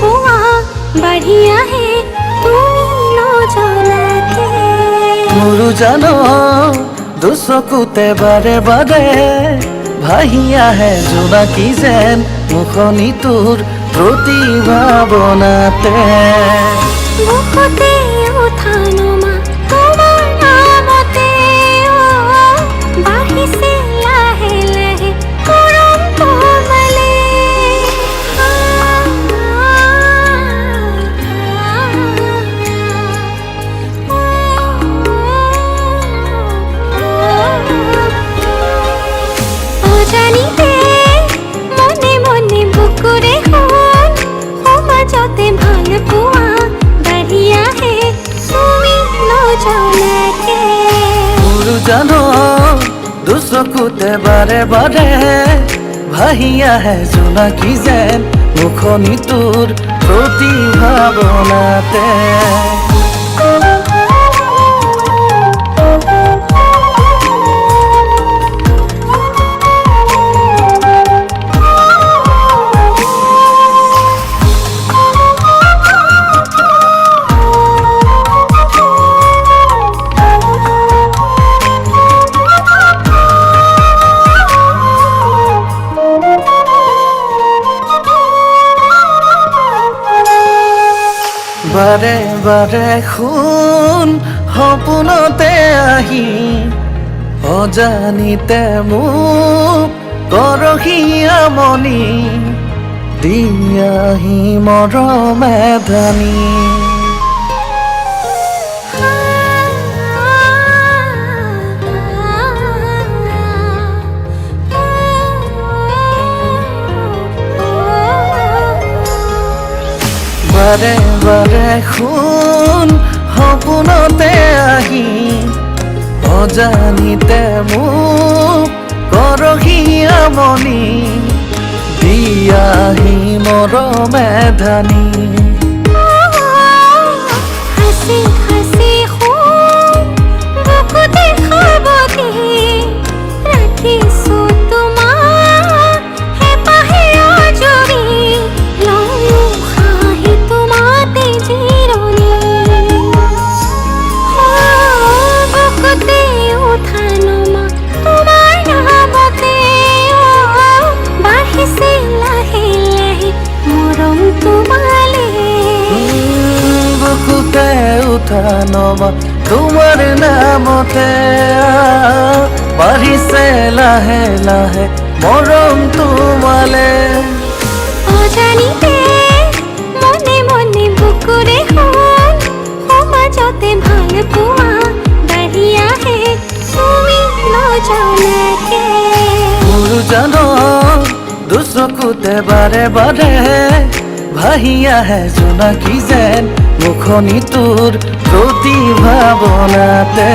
পোৱা বাঢ়ি আহে তুমি নজনাতে। মোৰ জানো দুচকুতে বাৰে বাৰে ভাহি আহে জোনাকী যেন মুখনি তোৰ প্ৰতিভাৱনাতে। বুকুতে উঠা নমা তোমাৰ নামতে বাঢ়িছে লাহে লাহে মৰম তোমালে। অজানিতে মনে মনে বুকুৰে শুন সমাজতে ভাল পোৱা বাঢ়ি আহে তুমি নজনাতে। মোৰ জানো দুচকুতে বাৰে বাৰে ভাহি আহে জোনাকী যেন মুখনি তোৰ প্ৰতিভাৱনাতে। বাৰে বাৰে শুন সপোনতে আহি অজানিতে মোক কৰহি আমনি দিয়াহি মৰমে ধানি। বাৰে বাৰে শুন সপোনতে আহি অজানিতে মোক কৰহি আমনি দিয়াহি মৰমে ধানি। হাসি হাসি শুন বুকুতে সাৱটি ৰাখিছো তোমাক হেঁপাহে আজৰি লওঁ খাহি তোমাতে জিৰণি। বুকুতে উঠা নমা তোমাৰ নামতে বাঢ়িছে লাহে লাহে মৰম তোমালে। বুকুতে উঠা নমা তোমাৰ নামতে বাঢ়িছে লাহে লাহে মৰম তোমালে। অজানিতে মনে মনে বুকুৰে শুন সমাজতে ভাল পোৱা বাঢ়ি আহে তুমি নজনাতে। মোৰ জানো দুচকুতে বাৰে বাৰে ভাহি আহে জোনাকী যেন মুখনি তোৰ প্ৰতিভাৱনাতে।